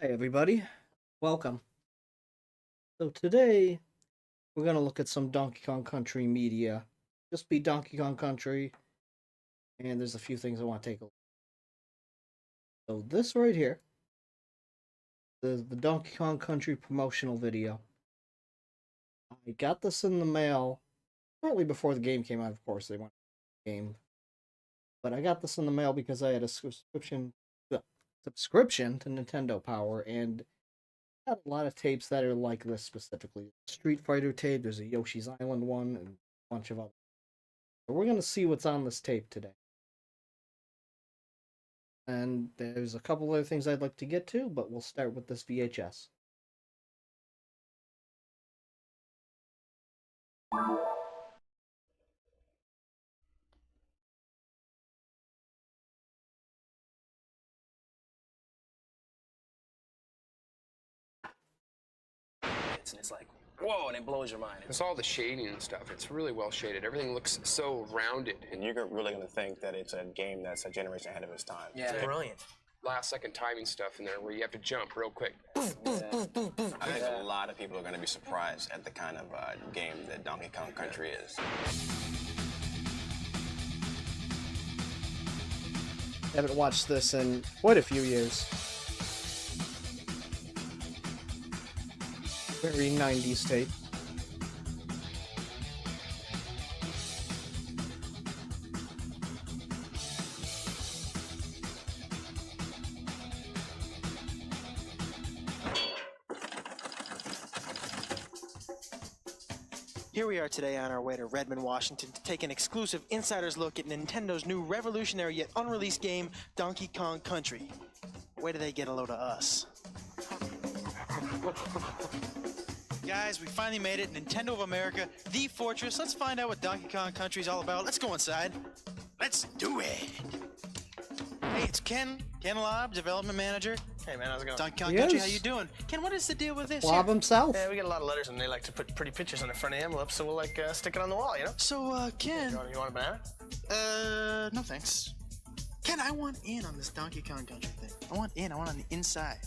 Hi, everybody. Welcome. So, today we're going to look at some Donkey Kong Country media. Just be Donkey Kong Country, and there's a few things I want to take a look at. So, this right here, the Donkey Kong Country promotional video. I got this in the mail shortly before the game came out, of course. They want the game. But I got this in the mail because I had a subscription to Nintendo Power, and got a lot of tapes that are like this specifically. Street Fighter tape, there's a Yoshi's Island one, and a bunch of others. So we're gonna see what's on this tape today. And there's a couple other things I'd like to get to, but we'll start with this VHS. And it's like, whoa, and it blows your mind. It's all the shading and stuff. It's really well shaded. Everything looks so rounded. And you're really going to think that it's a game that's a generation ahead of its time. Yeah, brilliant. Last second timing stuff in there where you have to jump real quick. I think a lot of people are going to be surprised at the kind of game that Donkey Kong Country is. Haven't watched this in quite a few years. Very 90s tape. Here we are today on our way to Redmond, Washington to take an exclusive insider's look at Nintendo's new revolutionary yet unreleased game, Donkey Kong Country. Where do they get a load of us? Guys, we finally made it. Nintendo of America, the fortress. Let's find out what Donkey Kong Country is all about. Let's go inside. Let's do it. Hey, it's Ken Lobb, development manager. Hey man, how's it going? Donkey Kong Yes. Country, how you doing? Ken, what is the deal with this? Blob here? himself. Yeah, we get a lot of letters and they like to put pretty pictures on the front of the envelope, so we'll stick it on the wall, you know? So, Ken, You want a banana? no thanks. Ken, I want in on this Donkey Kong Country thing. I want on the inside.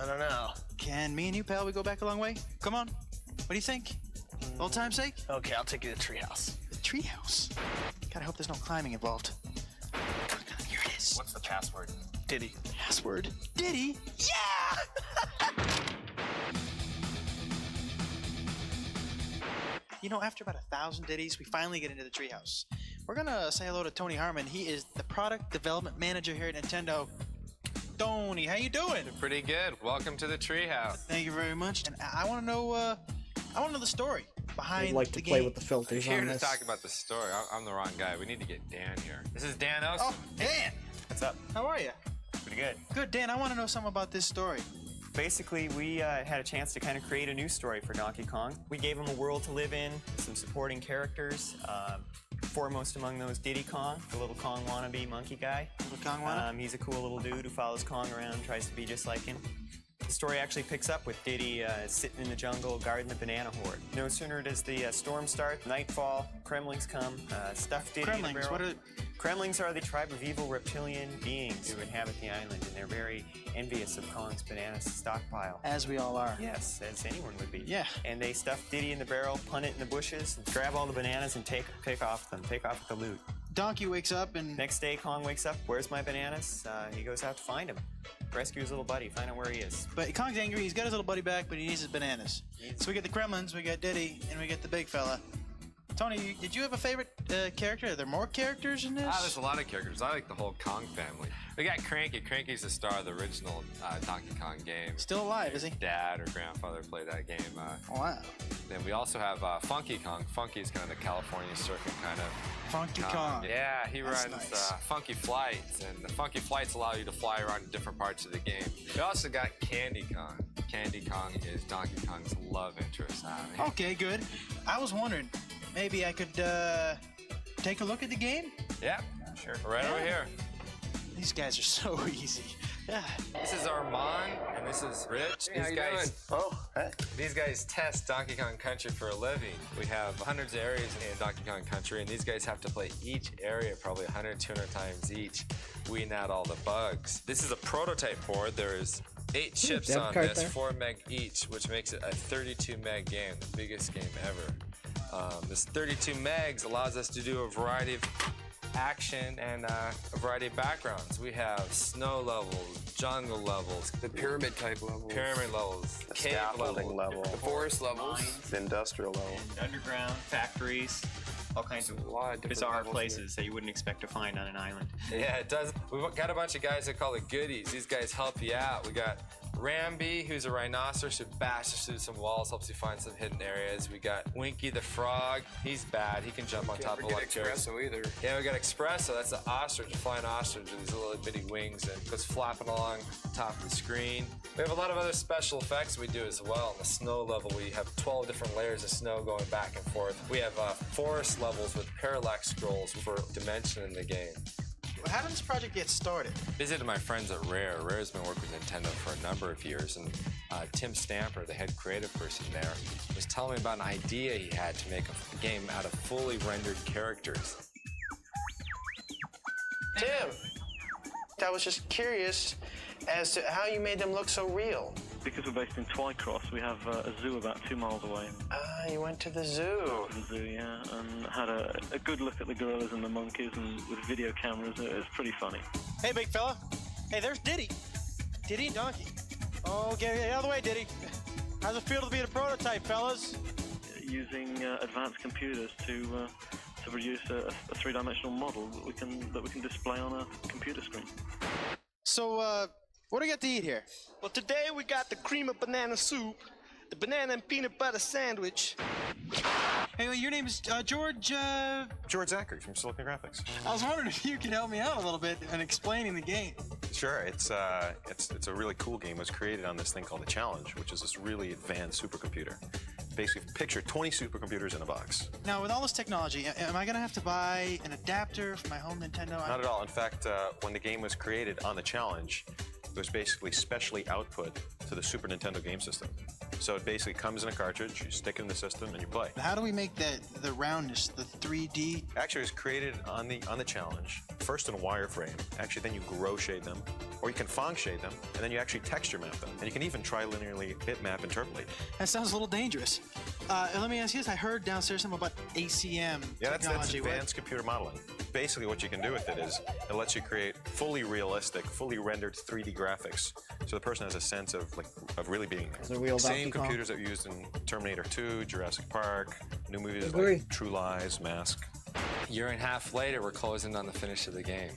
I don't know. Ken, me and you, pal, we go back a long way. Come on. What do you think? Old time's sake? Okay, I'll take you to the treehouse. The treehouse. God, I hope there's no climbing involved. Come on, here it is. What's the password? Diddy. Password. Diddy? Yeah! You know, after about 1,000 ditties, we finally get into the treehouse. We're gonna say hello to Tony Harmon. He is the product development manager here at Nintendo. Tony, how you doing? Pretty good. Welcome to the treehouse. Thank you very much. And I want to know, the story behind I'd like the to play game. with the filters Here on to this. talk about the story. I'm the wrong guy. We need to get Dan here. This is Dan Osen. Oh, Dan! What's up? How are you? Pretty good. Good, Dan. I want to know something about this story. Basically, we had a chance to kind of create a new story for Donkey Kong. We gave him a world to live in, some supporting characters. Foremost among those, Diddy Kong, the little Kong wannabe monkey guy. Little Kong wanna? He's a cool little dude who follows Kong around, tries to be just like him. The story actually picks up with Diddy sitting in the jungle guarding the banana horde. No sooner does the storm start, nightfall, Kremlings come, stuff Diddy in the Kremlings, barrel. what are... Kremlings are the tribe of evil reptilian beings who inhabit the island, and they're very envious of Kong's banana stockpile. As we all are. Yes, as anyone would be. Yeah. And they stuff Diddy in the barrel, punt it in the bushes, and grab all the bananas and pick off the loot. Donkey wakes up and... Next day, Kong wakes up, where's my bananas? He goes out to find him. Rescue his little buddy, find out where he is. But Kong's angry, he's got his little buddy back, but he needs his bananas. So we get the Kremlins, we got Diddy, and we get the big fella. Tony, did you have a favorite character? Are there more characters in this? There's a lot of characters. I like the whole Kong family. We got Cranky. Cranky's the star of the original Donkey Kong game. Still alive, is he? Dad or grandfather played that game. Wow. Then we also have Funky Kong. Funky's kind of the California circuit kind of Funky Kong. Yeah, he That's runs nice. Funky Flights, and the Funky Flights allow you to fly around different parts of the game. We also got Candy Kong. Candy Kong is Donkey Kong's love interest. Okay, good. I was wondering, maybe I could take a look at the game? Yeah, Sure. right over here. These guys are so easy. Yeah. This is Armand, and this is Rich. Hey, how you doing? Oh, hey. These guys test Donkey Kong Country for a living. We have hundreds of areas in Donkey Kong Country, and these guys have to play each area probably 100, 200 times each, weeding out all the bugs. This is a prototype board. There's 8 chips Deb on cart this, there. 4 meg each, which makes it a 32 meg game, the biggest game ever. This 32 megs allows us to do a variety of action and a variety of backgrounds. We have snow levels, jungle levels, The pyramid type level. pyramid levels, cave Scaffolding levels. level, The forest levels. the industrial level, underground factories, all kinds of A lot of different bizarre levels places that you wouldn't expect to find on an island. Yeah, it does. We've got a bunch of guys that call it goodies. These guys help you out. We got Ramby, who's a rhinoceros who bashes through some walls, helps you find some hidden areas. We got Winky the frog. He's bad. He can jump on Can't top of forget electricity. Espresso either. Yeah, we got Espresso. That's an ostrich, a flying ostrich with these little bitty wings and goes flapping along top of the screen. We have a lot of other special effects we do as well. On the snow level, we have 12 different layers of snow going back and forth. We have forest levels with parallax scrolls for dimension in the game. How did this project get started? Visited my friends at Rare. Rare's been working with Nintendo for a number of years, and Tim Stamper, the head creative person there, was telling me about an idea he had to make a game out of fully rendered characters. Tim, I was just curious as to how you made them look so real. Because we're based in Twycross, we have a zoo about 2 miles away. Ah, you went to the zoo. The zoo, yeah, and had a good look at the gorillas and the monkeys, and with video cameras, it was pretty funny. Hey, big fella. Hey, there's Diddy. Diddy and Donkey. Oh, get out of the way, Diddy. How's it feel to be the prototype, fellas? Using advanced computers to produce a 3-dimensional model that we can display on a computer screen. So, what do we got to eat here? Well, today we got the cream of banana soup, the banana and peanut butter sandwich. Hey, well, your name is George, George Zachary from Silicon Graphics. I was wondering if you could help me out a little bit in explaining the game. Sure, it's a really cool game. It was created on this thing called the Challenge, which is this really advanced supercomputer. Basically, picture 20 supercomputers in a box. Now, with all this technology, am I going to have to buy an adapter for my home Nintendo? Not at all. In fact, when the game was created on the Challenge, it was basically specially output to the Super Nintendo game system. So it basically comes in a cartridge, you stick it in the system, and you play. How do we make the roundness, the 3D? Actually, it was created on the Challenge, first in wireframe. Actually, then you grow shade them, or you can Phong shade them, and then you actually texture map them. And you can even tri-linearly bitmap interpolate. That sounds a little dangerous. Let me ask you this. I heard downstairs something about ACM Yeah, that's technology. advanced computer modeling. Basically, what you can do with it is it lets you create fully realistic, fully rendered 3D graphics, so the person has a sense of really being there. Is it real Same Donkey Kong? computers that we used in Terminator 2, Jurassic Park, new movies Agree. like True Lies, Mask. A year and a half later, we're closing on the finish of the game.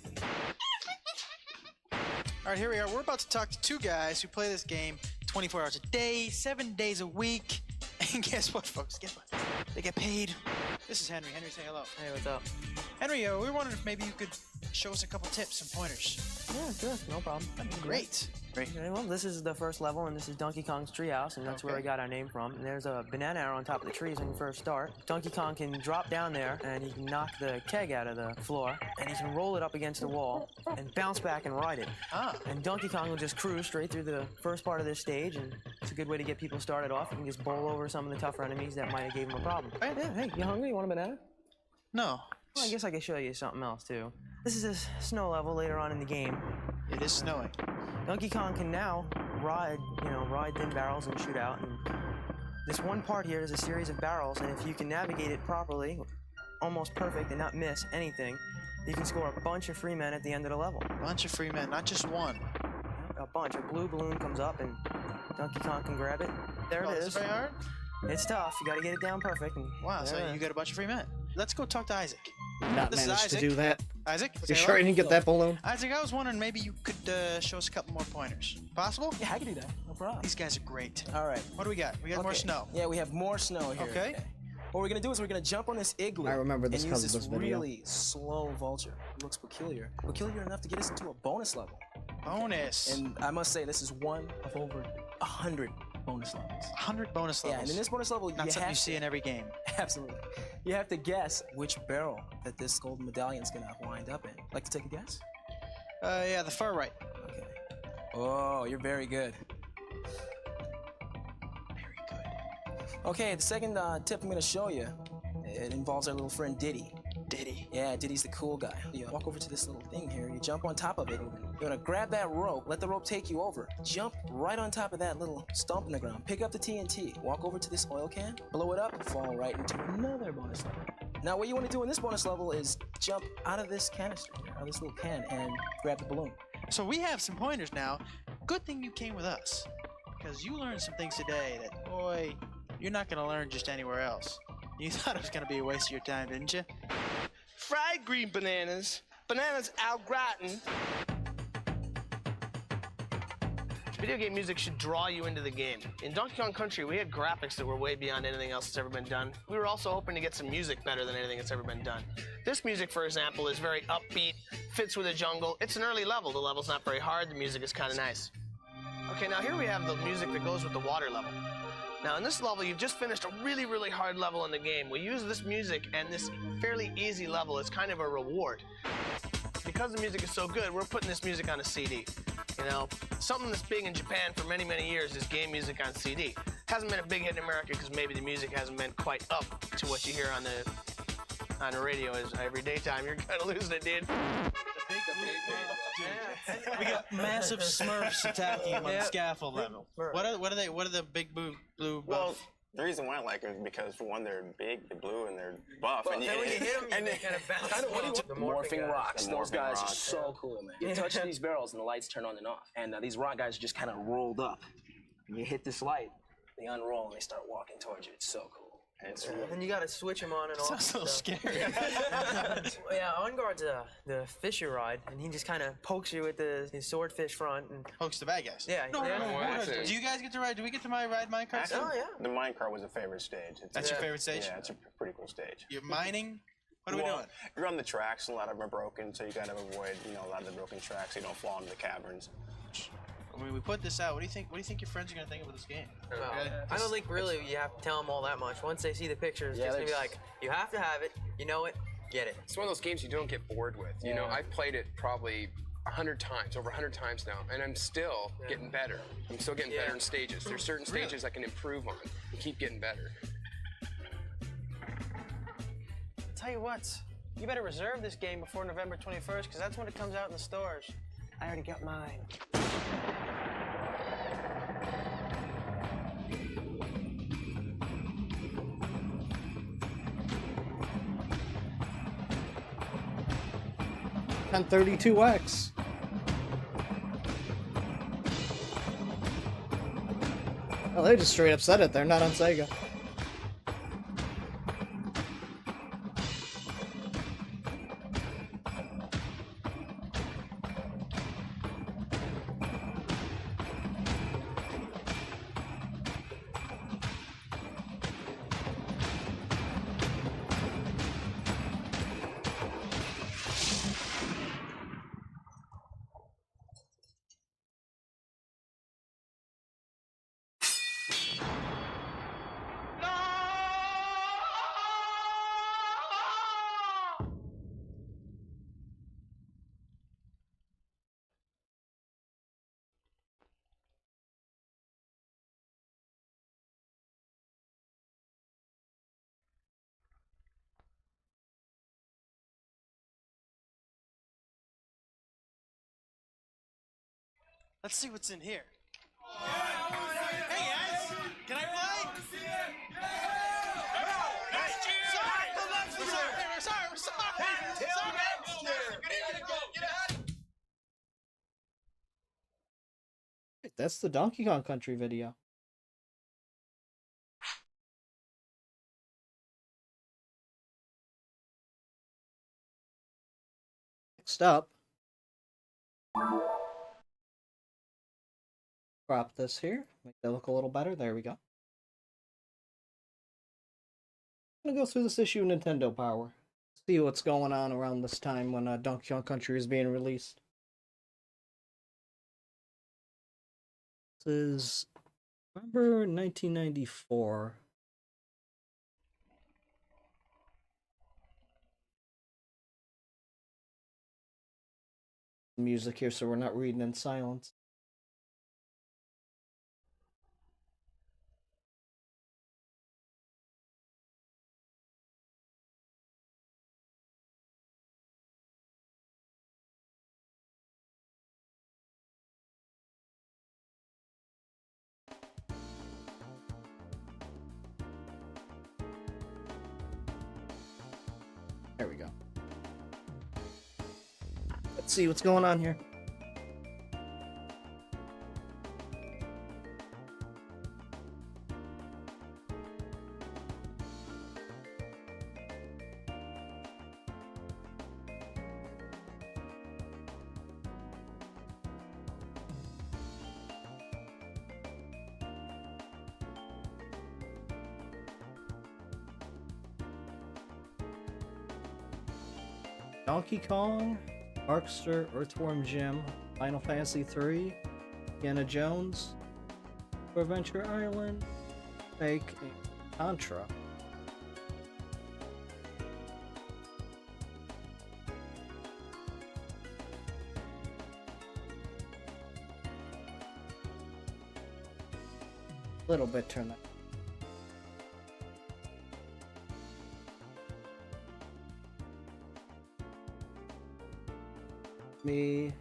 All right, here we are. We're about to talk to 2 guys who play this game 24 hours a day, 7 days a week. And guess what, folks? Guess what? They get paid. This is Henry. Henry, say hello. Hey, what's up? Henry, we were wondering if maybe you could show us a couple tips and pointers. Yeah, sure, no problem. That'd be great. Okay, well, this is the first level, and this is Donkey Kong's treehouse, and that's where we got our name from. And there's a banana arrow on top of the trees when you first start. Donkey Kong can drop down there, and he can knock the keg out of the floor, and he can roll it up against the wall, and bounce back and ride it. Ah. And Donkey Kong will just cruise straight through the first part of this stage, and it's a good way to get people started off. You can just bowl over some of the tougher enemies that might have gave him a problem. Yeah, hey, you hungry? You want a banana? No. Well, I guess I could show you something else, too. This is a snow level later on in the game. It is snowing. Donkey Kong can now ride thin barrels and shoot out. And this one part here is a series of barrels, and if you can navigate it properly, almost perfect, and not miss anything, you can score a bunch of free men at the end of the level. A bunch of free men, not just one. A bunch. A blue balloon comes up, and Donkey Kong can grab it. There it Is is. it very hard? It's tough. You got to get it down perfect. And Wow, so there it you is. got a bunch of free men. Let's go talk to Isaac. Not This is managed to Isaac. do that. Isaac? You say sure hello? you didn't get that balloon? Isaac, I was wondering maybe you could show us a couple more pointers. Possible? Yeah, I can do that. No problem. These guys are great. All right. What do we got? We got more Okay. snow. Yeah, we have more snow here. Okay. What we're gonna do is we're gonna jump on this igloo. I remember this and because use of this this video. really slow vulture. It looks peculiar. Peculiar enough to get us into a bonus level. Bonus. And I must say, this is one of over 100 bonus levels. 100 bonus levels. Yeah, and in this bonus level, Not you something have you see in every game. Absolutely. You have to guess which barrel that this golden medallion's gonna wind up in. Like to take a guess? Yeah, the far right. Okay. Oh, you're very good. Very good. Okay, the second tip I'm gonna show you, it involves our little friend Diddy. Diddy. Yeah, Diddy's the cool guy. You walk over to this little thing here, you jump on top of it, you're gonna grab that rope, let the rope take you over, jump right on top of that little stump in the ground, pick up the TNT, walk over to this oil can, blow it up, fall right into another bonus level. Now what you want to do in this bonus level is jump out of this canister, out of this little can, and grab the balloon. So we have some pointers now. Good thing you came with us, because you learned some things today that, boy, you're not going to learn just anywhere else. You thought it was going to be a waste of your time, didn't you? Fried green bananas, bananas au gratin. Video game music should draw you into the game. In Donkey Kong Country, we had graphics that were way beyond anything else that's ever been done. We were also hoping to get some music better than anything that's ever been done. This music, for example, is very upbeat, fits with the jungle. It's an early level. The level's not very hard. The music is kind of nice. Okay, now here we have the music that goes with the water level. Now in this level, you've just finished a really, really hard level in the game. We use this music and this fairly easy level as kind of a reward. Because the music is so good, we're putting this music on a CD. You know, something that's big in Japan for many, many years is game music on CD. Hasn't been a big hit in America because maybe the music hasn't been quite up to what you hear on the radio is every daytime. You're kind of losing it, dude. We got massive Smurfs attacking him on the scaffold level. What are the big blue buff? Well, the reason why I like them is because, for one, they're big, they're blue, and they're buff. Well, and when you hit them, they kind of bounce. The morphing rocks. Those guys are so cool, man. You touch these barrels and the lights turn on and off. And these rock guys are just kind of rolled up. And you hit this light, they unroll and they start walking towards you. It's so cool. And it's really... And you gotta switch them on and off. Sounds a little scary. Yeah, On Guard's the fisher ride, and he just kind of pokes you with his swordfish front and pokes the bad guys. Yeah. No. Do you guys get to ride? Do we get to ride minecart? Oh yeah. The minecart was a favorite stage. That's your favorite stage? Yeah, it's a pretty cool stage. You're mining? What are we doing? You're on the tracks, and a lot of them are broken, so you gotta avoid, a lot of the broken tracks so you don't fall into the caverns. When we put this out, what do you think? What do you think your friends are gonna think of this game? I don't think really you have to tell them all that much. Once they see the pictures, it's gonna be like, you have to have it. You know it. Get it. It's one of those games you don't get bored with. You know, I've played it probably 100 times, over 100 times now, and I'm still getting better. I'm still getting better in stages. There's certain stages I can improve on and keep getting better. Tell you what, you better reserve this game before November 21st, because that's when it comes out in the stores. I already got mine. $1032X. Oh, they just straight up said it. They're not on Sega. Let's see what's in here. Hey guys, can I play? We're sorry. That's the Donkey Kong Country video. Next up, crop this here, make that look a little better. There we go. I'm gonna go through this issue of Nintendo Power, see what's going on around this time when Donkey Kong Country is being released. This is November 1994. Music here, so we're not reading in silence. There we go. Let's see what's going on here. Donkey Kong, Arkster, Earthworm Jim, Final Fantasy III, Indiana Jones, Adventure Island, Snake, and Contra. Little bit turn that. Me.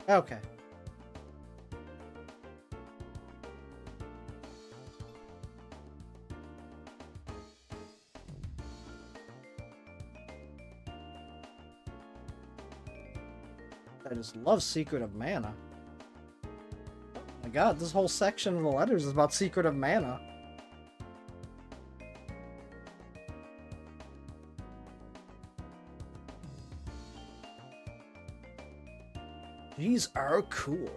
Okay. I just love Secret of Mana. Oh my god, this whole section of the letters is about Secret of Mana. These are cool.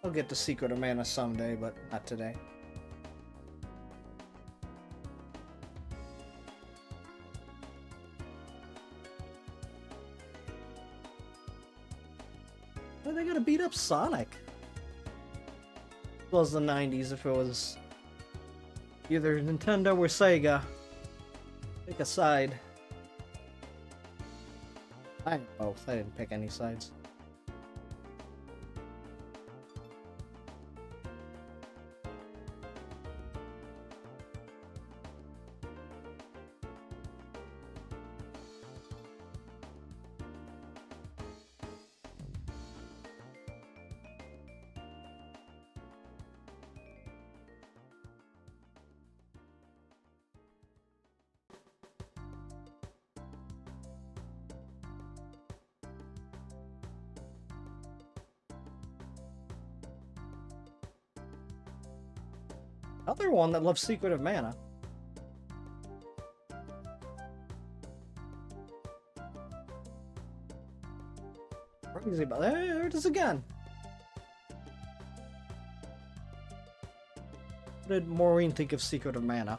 I'll get the Secret of Mana someday, but not today. Why they gotta beat up Sonic? It was the 90s if it was either Nintendo or Sega. Pick a side. I didn't both. I didn't pick any sides. Another one that loves Secret of Mana. Crazy about that. There it is again. What did Maureen think of Secret of Mana?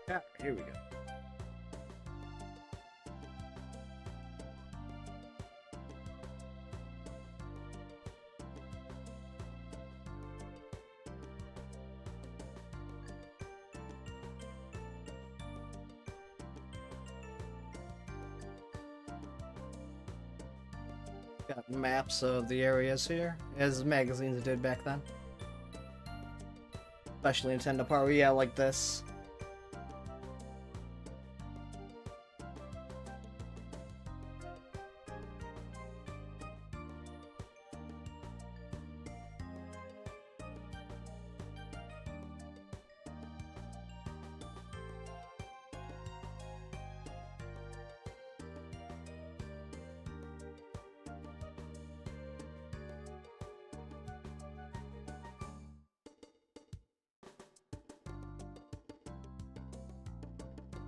Yeah, here we go. Got maps of the areas here, as magazines did back then. Especially Nintendo Power, yeah, like this.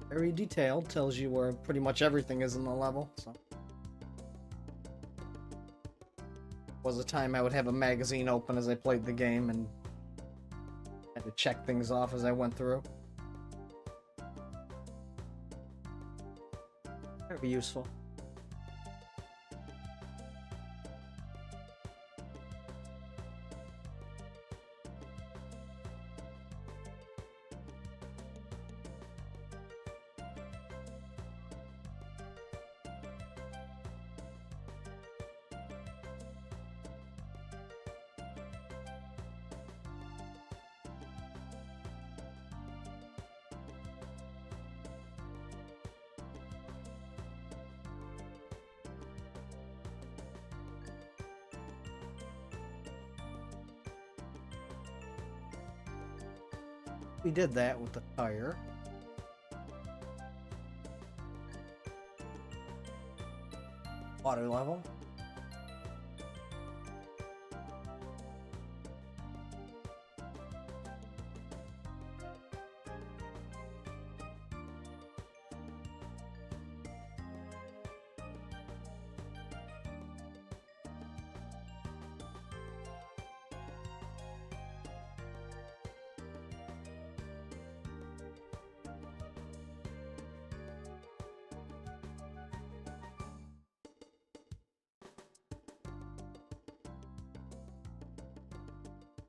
Very detailed, tells you where pretty much everything is in the level, so. Was a time I would have a magazine open as I played the game and had to check things off as I went through. Very useful. we did that with the tire. Water level.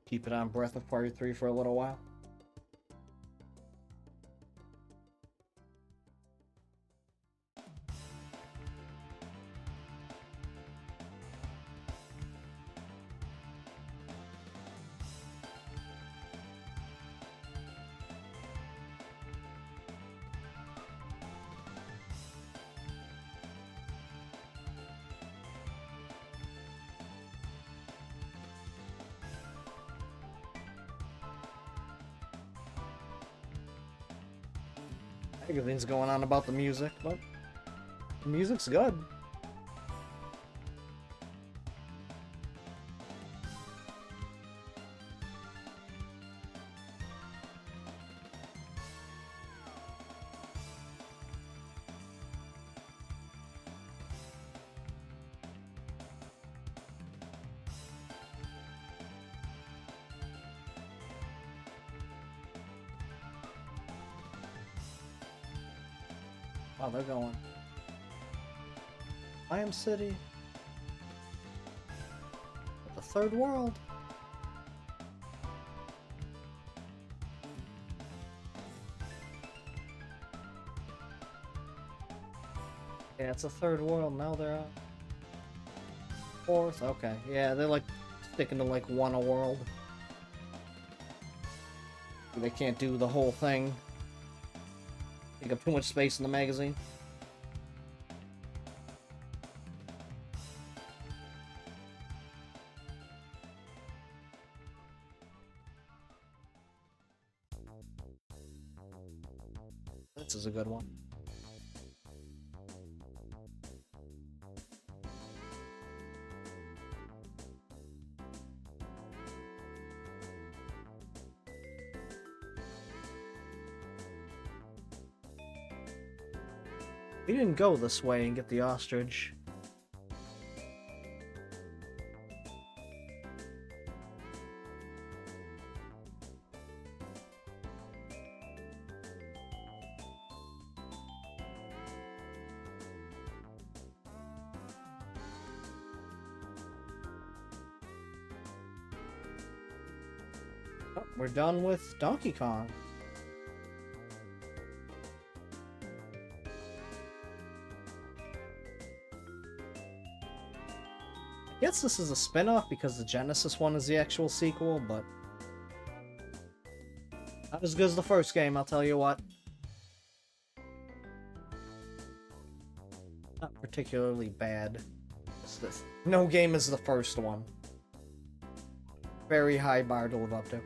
Keep it on Breath of Fire 3 for a little while. Everything's going on about the music, but the music's good. Wow, they're going. I am City. The third world. Yeah, it's a third world. Now they're out. Fourth. Okay. Yeah, they're like sticking to like one a world. They can't do the whole thing. Take up too much space in the magazine. This is a good one. We didn't go this way and get the ostrich. Oh, we're done with Donkey Kong. I guess this is a spin-off because the Genesis one is the actual sequel, but not as good as the first game, I'll tell you what. Not particularly bad. No game is the first one. Very high bar to live up to.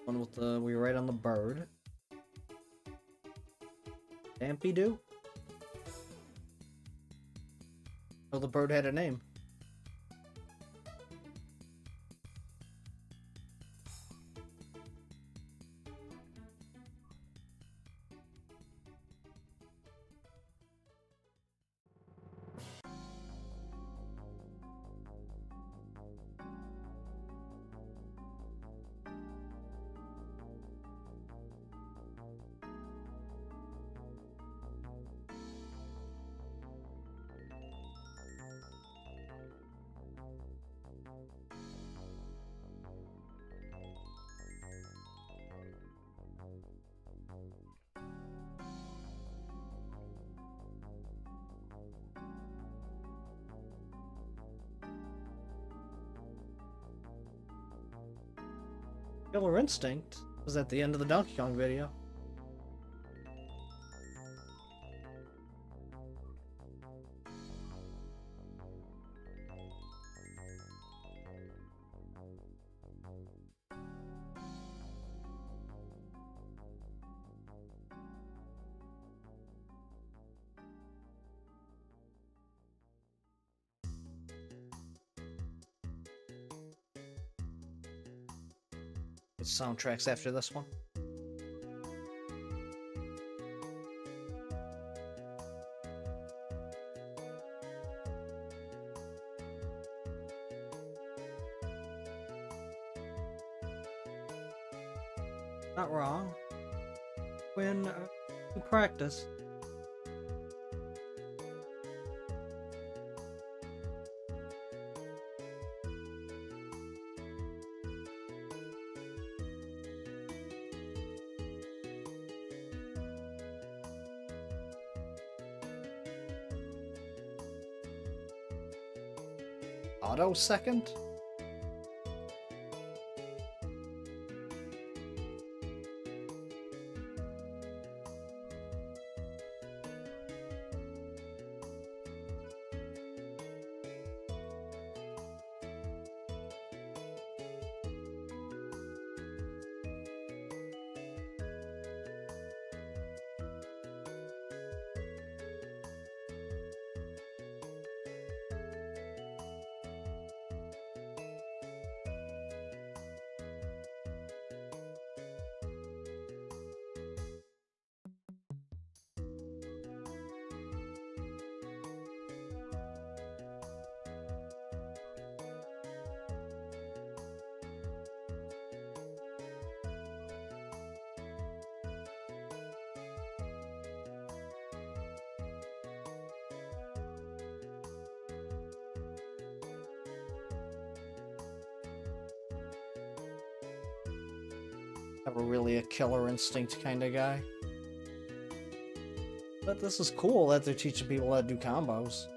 One with the we write on the bird. Stampy Doo? Oh, the bird had a name. Killer Instinct was at the end of the Donkey Kong video. Soundtracks after this one. Not wrong. When you practice. Auto second? Never really a Killer Instinct kind of guy. But this is cool that they're teaching people how to do combos.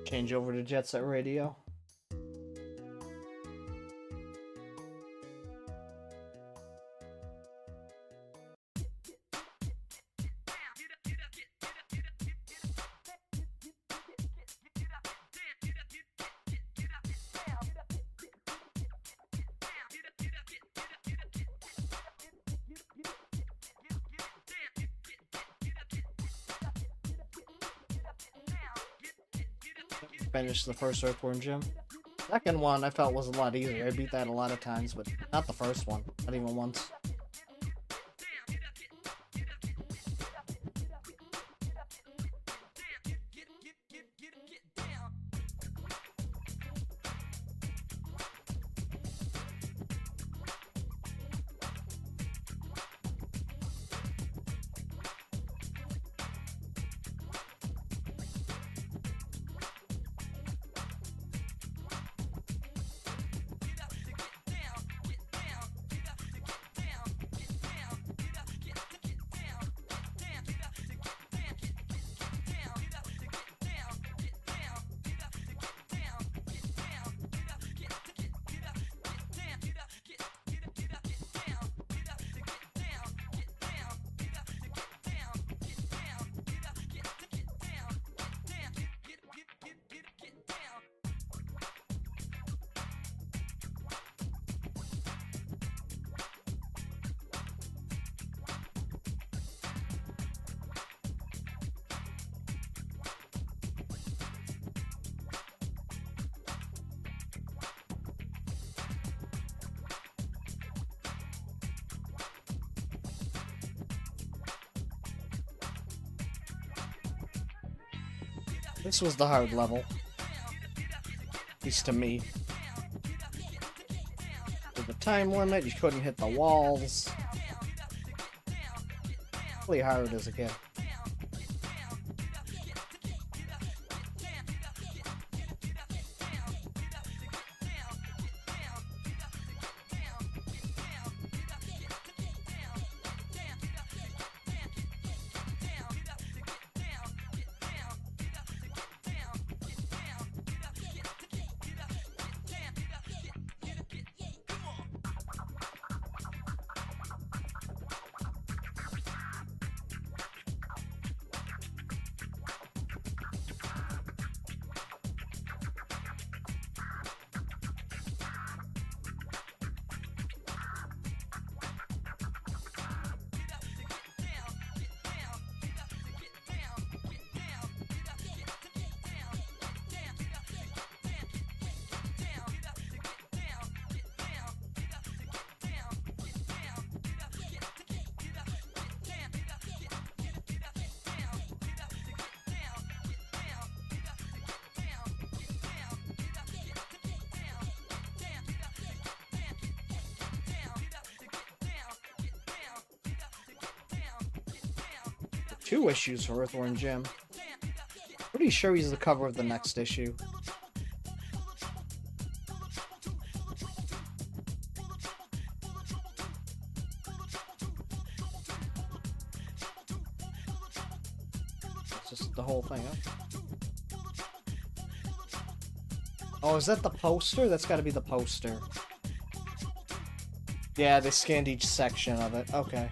Change over to Jet Set Radio. Finished the first Earthworm Jim. Second one I felt was a lot easier. I beat that a lot of times, but not the first one. Not even once. This was the hard level. At least to me. With the time limit, you couldn't hit the walls. Really hard as a kid. Two issues for Earthworm Jim. Pretty sure he's the cover of the next issue. It's just the whole thing, huh? Oh, is that the poster? That's gotta be the poster. Yeah, they scanned each section of it. Okay.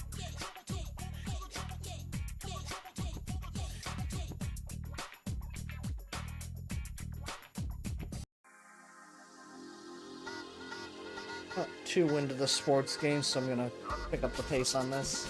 Too into the sports game, so I'm gonna pick up the pace on this.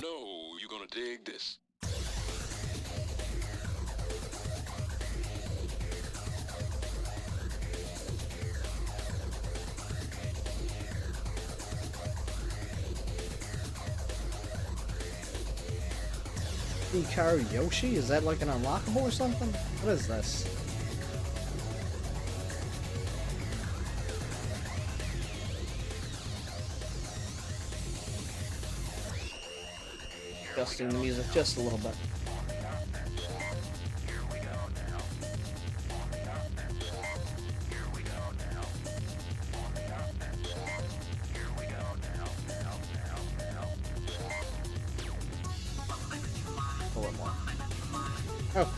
No, you're gonna dig this. Hikaru Yoshi? Is that like an unlockable or something? What is this? Adjusting the music just a little bit. A little more. Oh.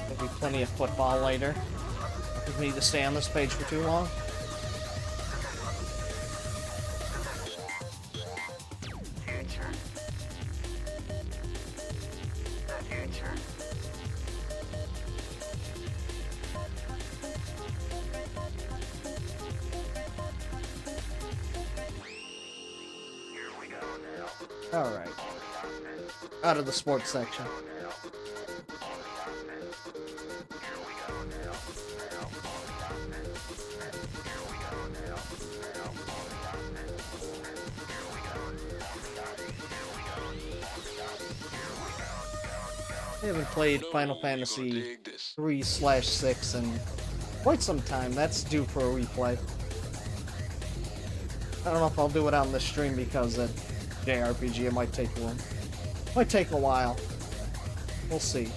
There'll be plenty of football later. If we need to stay on this page for too long. Alright. Out of the sports section. I haven't played Final Fantasy 3/6 in quite some time. That's due for a replay. I don't know if I'll do it on the stream because at JRPG it might take a while. We'll see.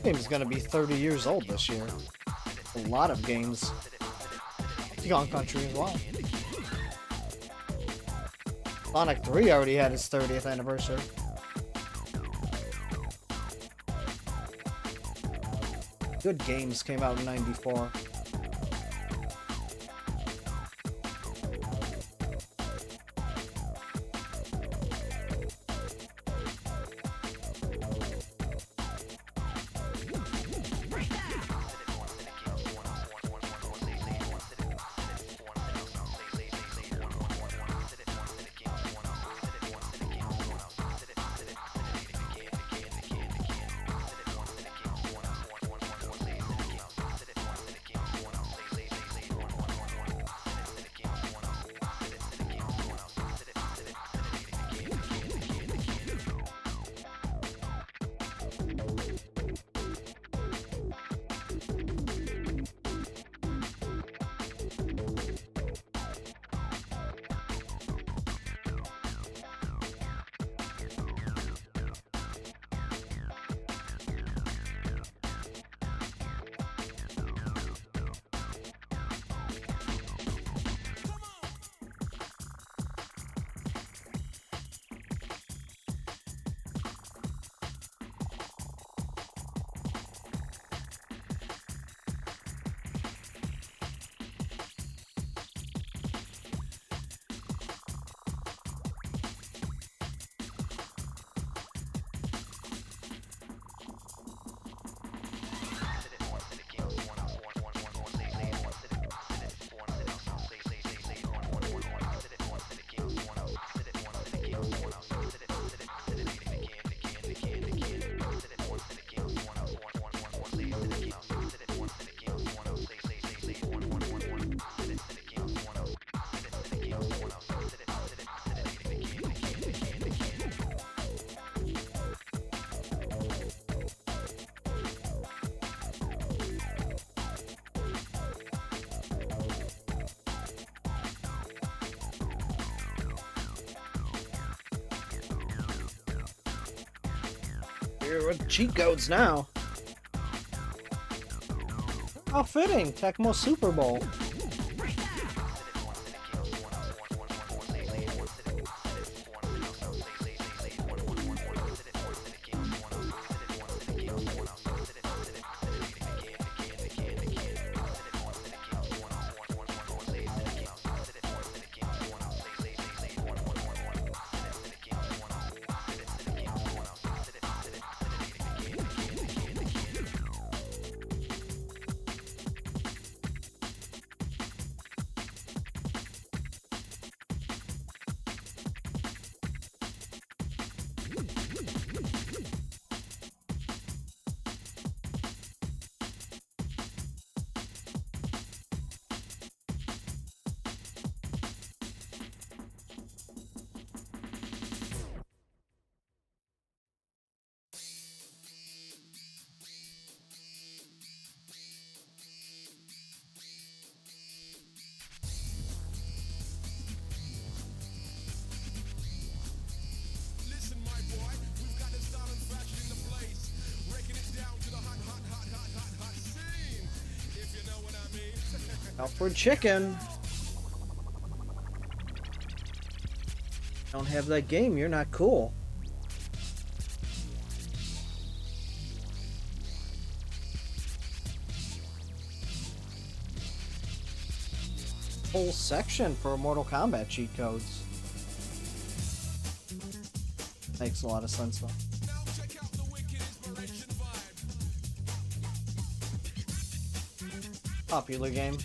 Game is gonna be 30 years old this year. A lot of games. Donkey Kong Country as well. Sonic 3 already had its 30th anniversary. Good games came out in '94. We're with cheat codes now. How fitting, Tecmo Super Bowl. Alfred Chicken. Don't have that game, you're not cool. Whole section for Mortal Kombat cheat codes. Makes a lot of sense though. Popular game.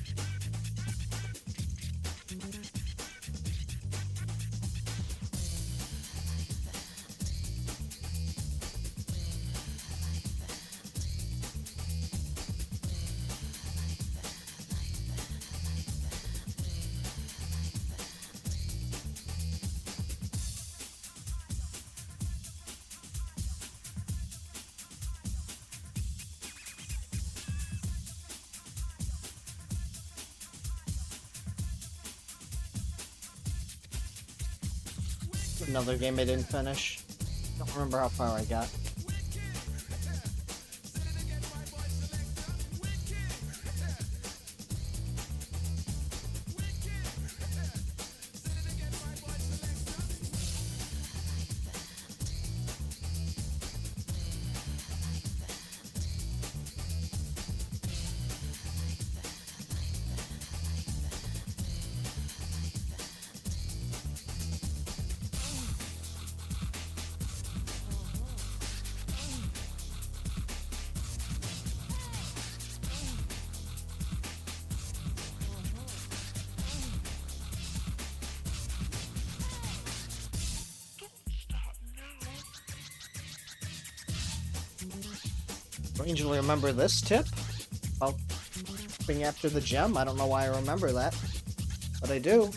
Another game I didn't finish. Don't remember how far I got. Strangely remember this tip about being after the gem. I don't know why I remember that, but I do.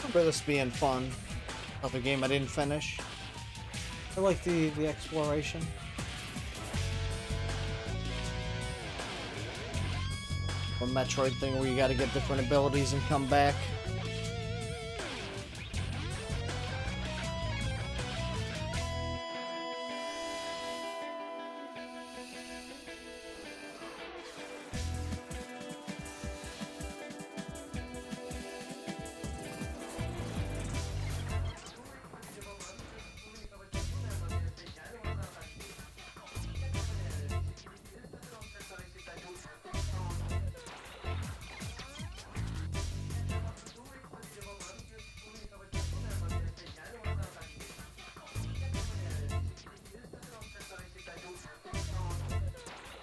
Remember this being fun. Another game I didn't finish. I like the exploration. A Metroid thing where you gotta get different abilities and come back.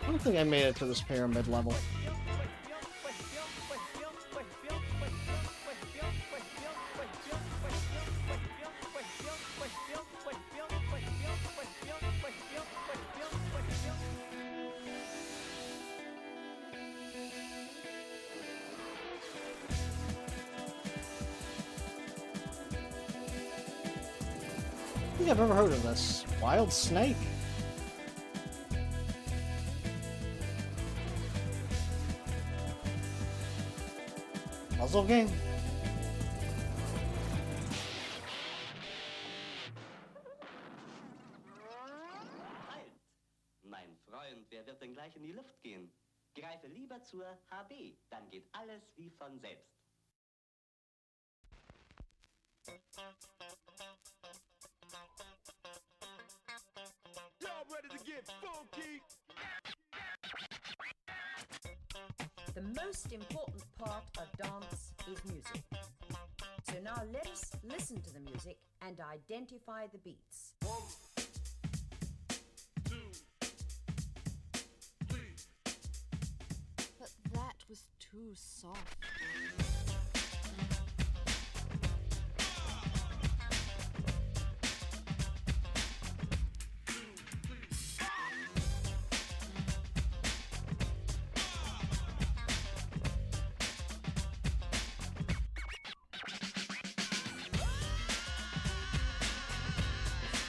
I don't think I made it to this pyramid level. I think I've ever heard of this. Wild Snake? Puzzle game? Mein Freund, wer wird denn gleich in die Luft gehen? Greife lieber zur HB, dann geht alles wie von selbst. Y'all ready to get funky? The most important part of dance is music. So now let us listen to the music and identify the beats. 1, 2, 3. But that was too soft.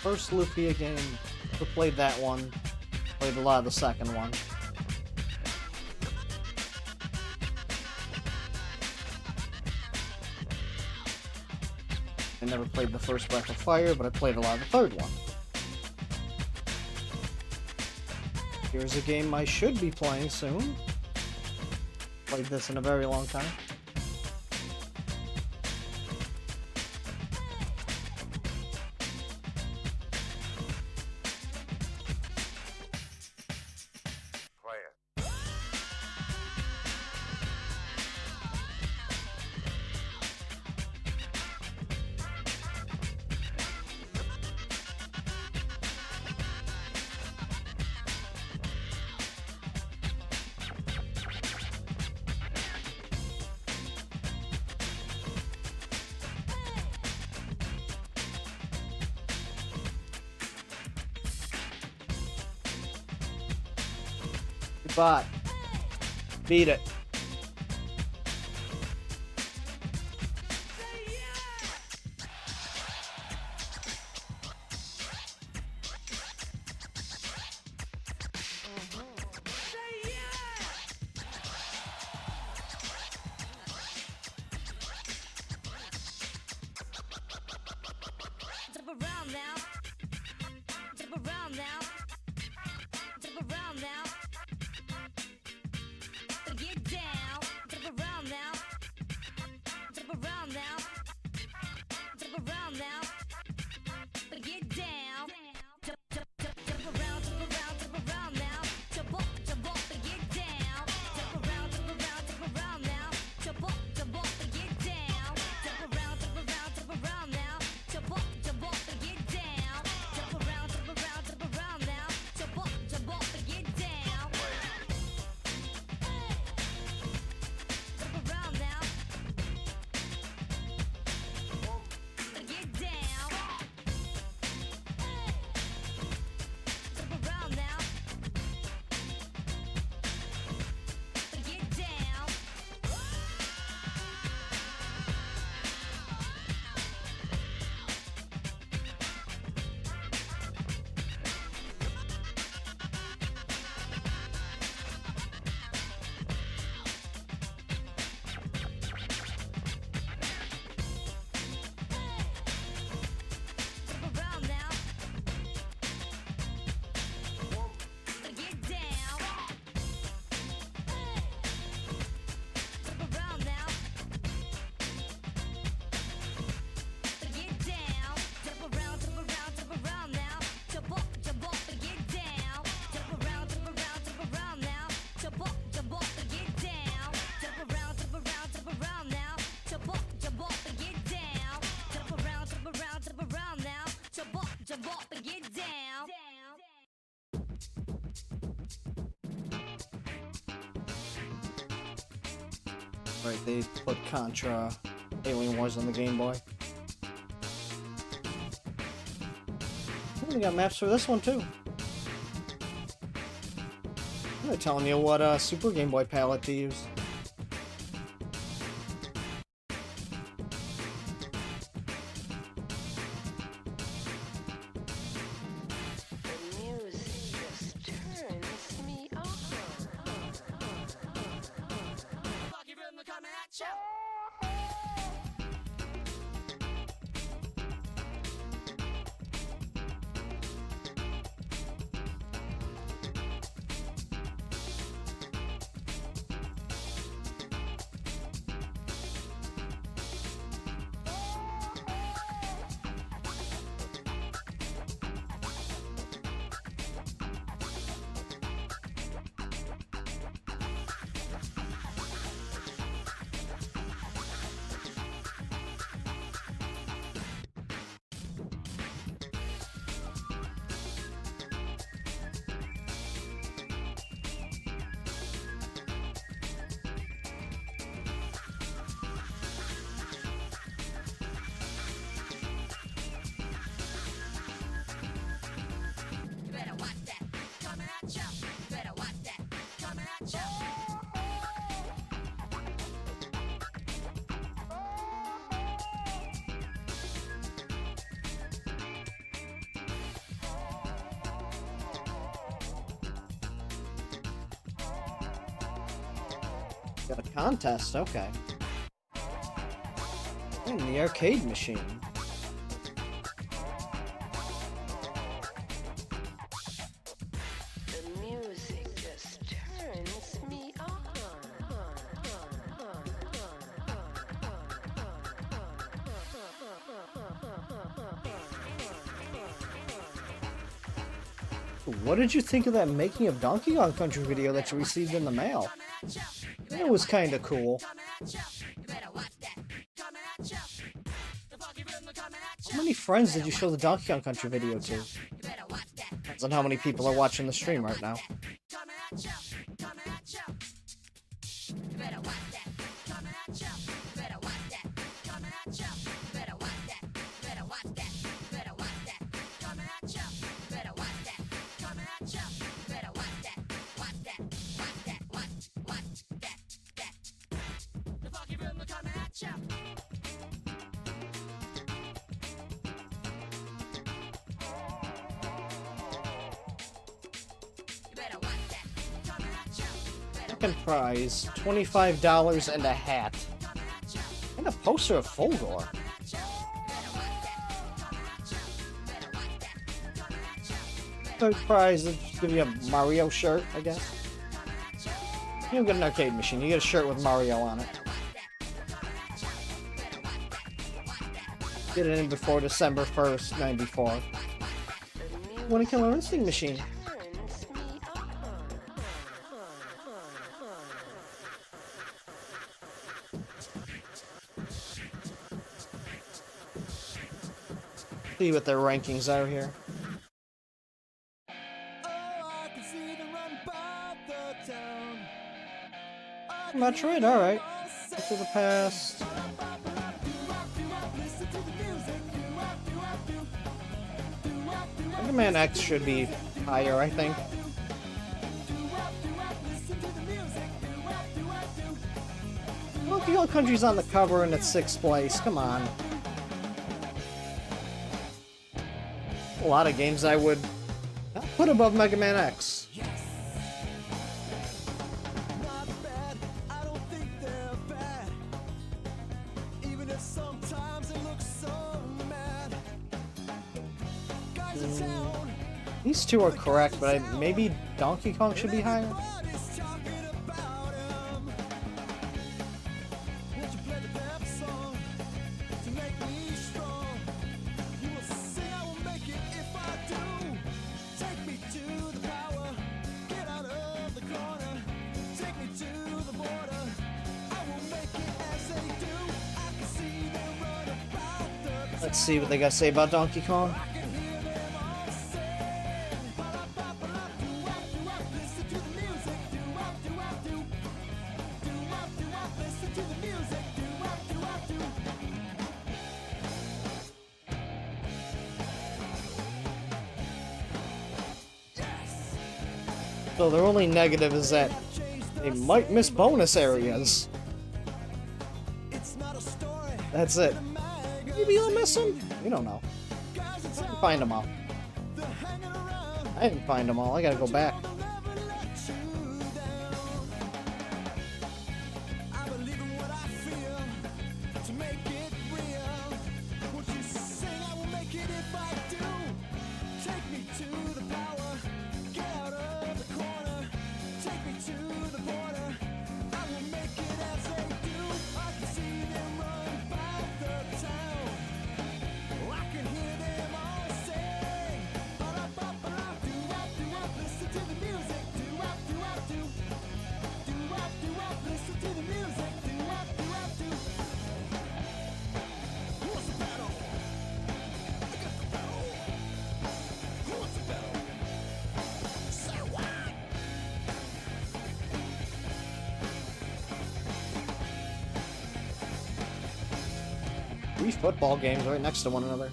First Lufia game, I played that one, played a lot of the second one. I never played the first Breath of Fire, but I played a lot of the third one. Here's a game I should be playing soon. Played this in a very long time. Bot. Beat it. Jump around now. Jump around now. Jump around now. Get down. Jump around now. Jump around now. Jump around now. Get down. Jump around, jump around now. Jump up, and get down. Jump around now. Jump up, and get down. Jump around now. Jump up, and get down. Jump around now. Jump up, and get down. Jump around now. And get down. Jump around now. And get down. Jump around now. And get down. Jump around now. And get down. Jump around now. Jump up, and get down. Jump around now. Jump up, and get down. Jump around now. Jump up, and get down. Jump around now. Jump up, and get down. Right, they put Contra Alien Wars on the Game Boy. Oh, they got maps for this one too. They're telling you what Super Game Boy palette to use. Got a contest, okay. And the arcade machine. The music just turns me on. What did you think of that Making of Donkey Kong Country video that you received in the mail? It was kinda cool. How many friends did you show the Donkey Kong Country video to? Depends on how many people are watching the stream right now. Second prize, $25 and a hat. And a poster of Fulgore. Third prize, they'll give you a Mario shirt, I guess. You don't get an arcade machine, you get a shirt with Mario on it. Get it in before December 1st, 94. Want a Killer Instinct machine? See what their rankings are here. Metroid, alright. To the past. Mega Man X should be higher, I think. Donkey Kong Country's on the cover and it's 6th place, come on. A lot of games I would not put above Mega Man X. These two are correct, but maybe Donkey Kong should be higher? Let's see what they gotta say about Donkey Kong. So their only negative is that they might miss bonus areas. That's it. Maybe you'll miss them? You don't know. Find them all. I didn't find them all. I gotta go back. Three football games right next to one another.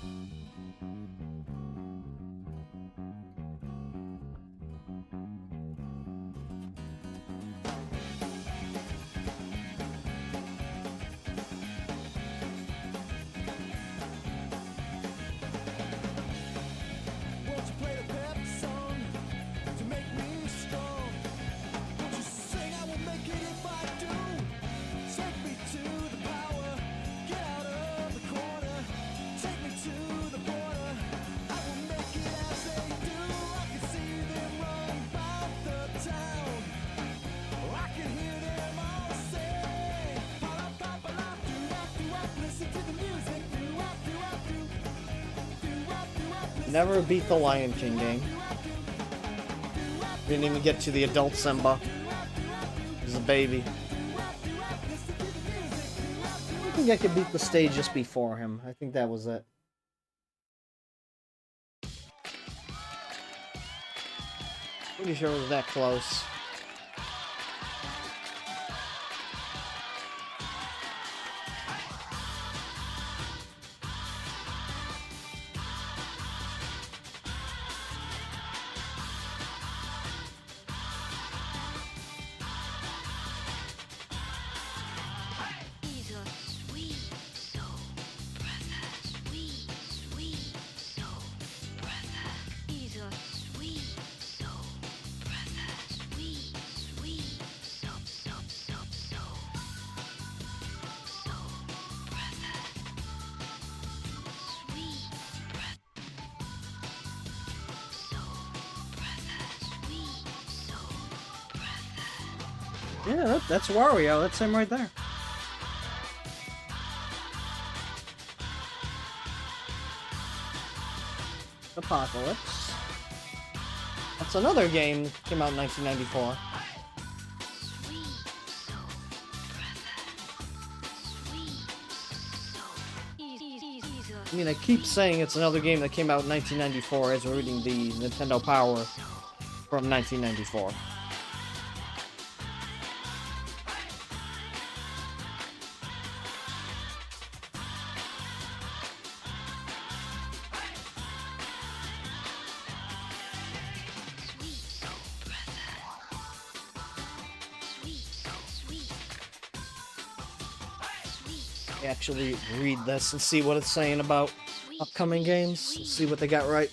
Never beat the Lion King game. Didn't even get to the adult Simba. He's a baby. I think I could beat the stage just before him. I think that was it. Pretty sure it was that close. Yeah, that's Wario. That's him right there. Apocalypse. That's another game that came out in 1994. I mean, I keep saying it's another game that came out in 1994 as we're reading the Nintendo Power from 1994. Actually read this and see what it's saying about upcoming games. See what they got right.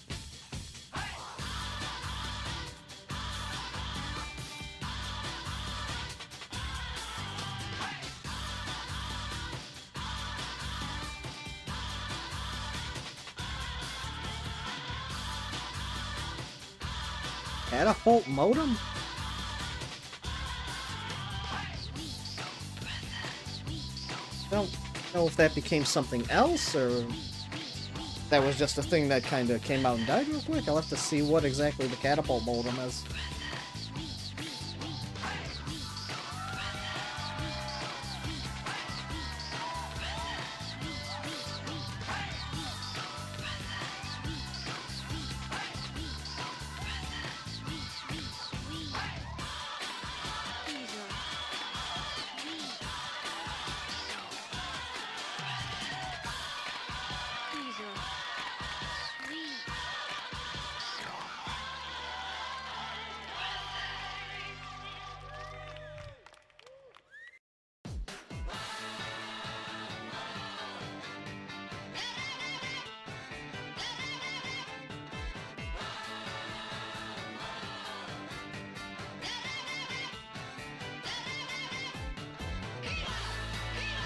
Catapult modem? Don't know if that became something else or that was just a thing that kind of came out and died real quick. I'll have to see what exactly the catapult modem is.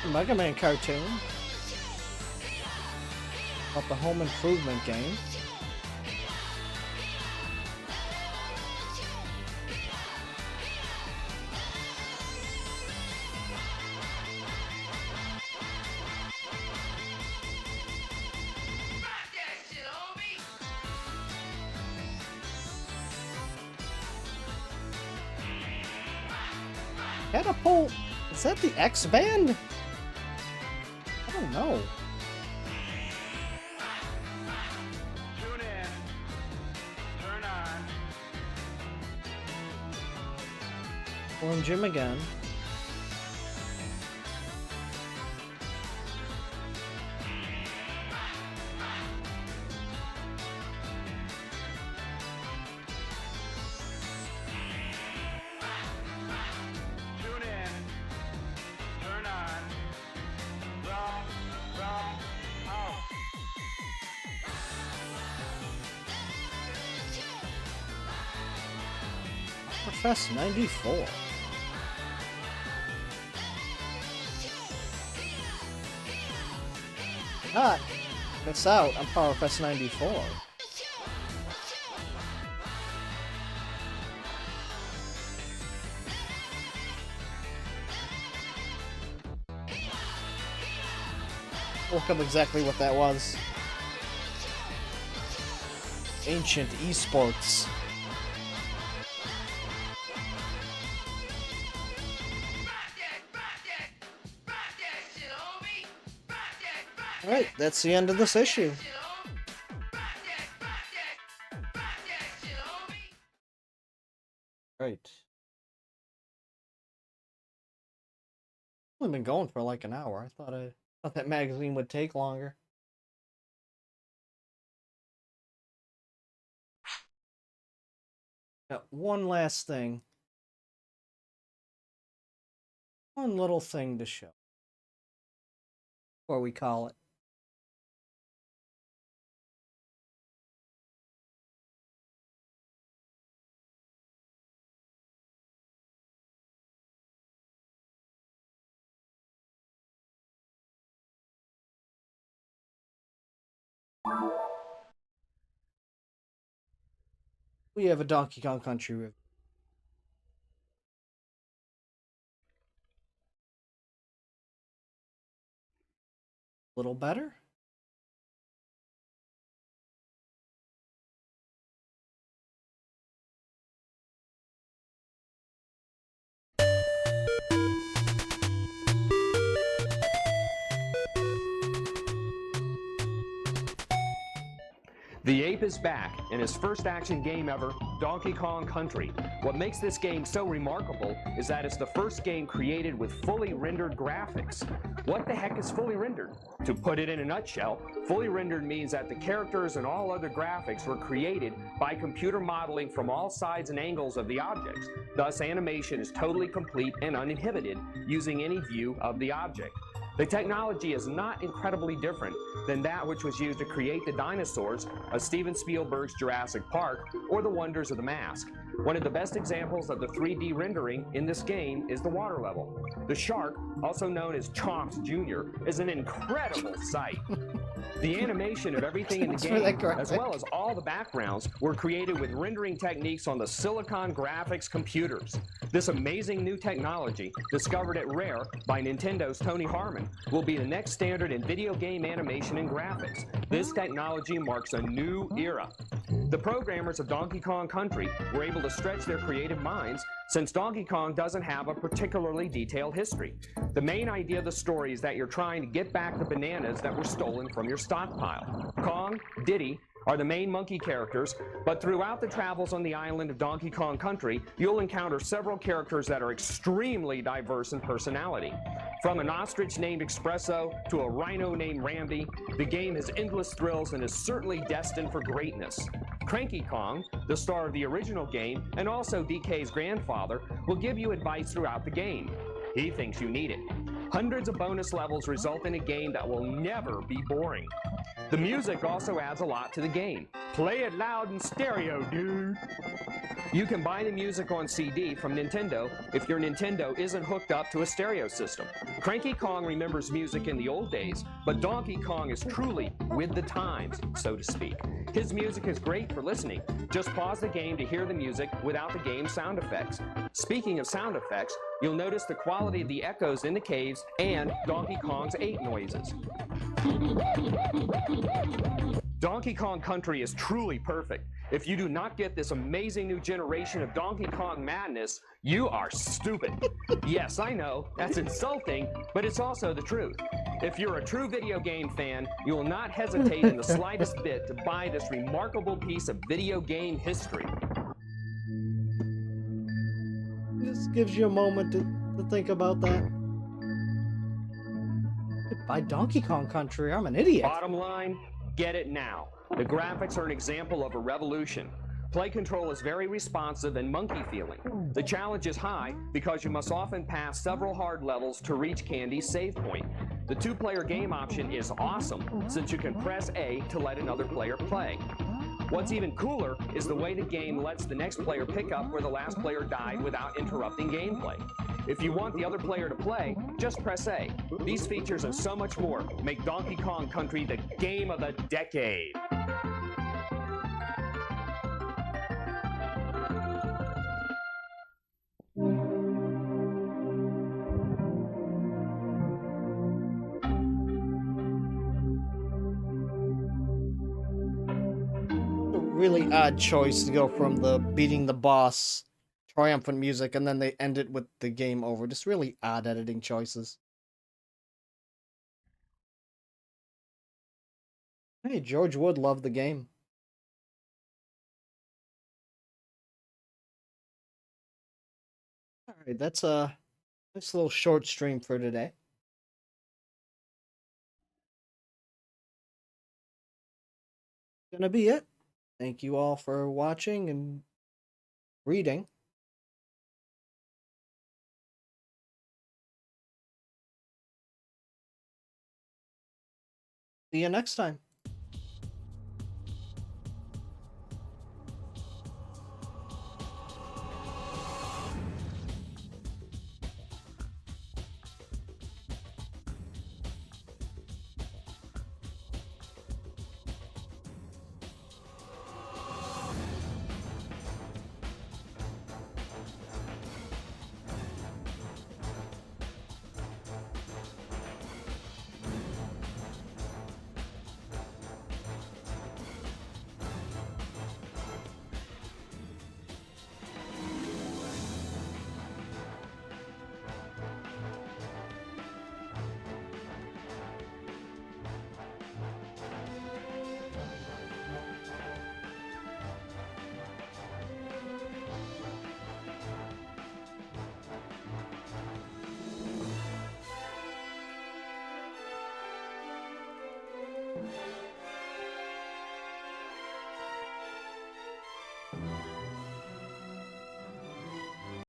Mega Man cartoon. About the home improvement game. Catapult? Is that the X band? I don't know. Tune in. Turn on. Pulling Jim again. Tune in. Turn on. From, out. Profess 94. Not miss out on Power Fest 94. Look up exactly what that was. Ancient esports. Alright, that's the end of this issue. Right. Only been going for like an hour. I thought that magazine would take longer. Got one last thing. One little thing to show. Before we call it. We have a Donkey Kong Country review. Little better? The ape is back in his first action game ever, Donkey Kong Country. What makes this game so remarkable is that it's the first game created with fully rendered graphics. What the heck is fully rendered? To put it in a nutshell, fully rendered means that the characters and all other graphics were created by computer modeling from all sides and angles of the objects. Thus, animation is totally complete and uninhibited using any view of the object. The technology is not incredibly different than that which was used to create the dinosaurs of Steven Spielberg's Jurassic Park or the Wonders of the Mask. One of the best examples of the 3D rendering in this game is the water level. The shark, also known as Chomps Jr., is an incredible sight. The animation of everything in the game, as well as all the backgrounds, were created with rendering techniques on the Silicon Graphics computers. This amazing new technology, discovered at Rare by Nintendo's Tony Harmon, will be the next standard in video game animation and graphics. This technology marks a new era. The programmers of Donkey Kong Country were able to stretch their creative minds since Donkey Kong doesn't have a particularly detailed history. The main idea of the story is that you're trying to get back the bananas that were stolen from your stockpile. Kong, Diddy, are the main monkey characters, but throughout the travels on the island of Donkey Kong Country, you'll encounter several characters that are extremely diverse in personality. From an ostrich named Espresso to a rhino named Rambi, the game has endless thrills and is certainly destined for greatness. Cranky Kong, the star of the original game and also DK's grandfather, will give you advice throughout the game. He thinks you need it. Hundreds of bonus levels result in a game that will never be boring. The music also adds a lot to the game. Play it loud in stereo, dude. You can buy the music on CD from Nintendo if your Nintendo isn't hooked up to a stereo system. Cranky Kong remembers music in the old days, but Donkey Kong is truly with the times, so to speak. His music is great for listening. Just pause the game to hear the music without the game's sound effects. Speaking of sound effects, you'll notice the quality of the echoes in the caves and Donkey Kong's 8 noises. Donkey Kong Country is truly perfect. If you do not get this amazing new generation of Donkey Kong madness, you are stupid. Yes, I know, that's insulting, but it's also the truth. If you're a true video game fan, you will not hesitate in the slightest bit to buy this remarkable piece of video game history. This gives you a moment to think about that. Buy Donkey Kong Country, I'm an idiot. Bottom line, get it now. The graphics are an example of a revolution. Play control is very responsive and monkey-feeling. The challenge is high because you must often pass several hard levels to reach Candy's save point. The 2-player game option is awesome since you can press A to let another player play. What's even cooler is the way the game lets the next player pick up where the last player died without interrupting gameplay. If you want the other player to play, just press A. These features and so much more make Donkey Kong Country the game of the decade. Really odd choice to go from the beating the boss triumphant music and then they end it with the game over. Just really odd editing choices. Hey, George Wood loved the game. Alright, that's a nice little short stream for today. Gonna be it. Thank you all for watching and reading. See you next time.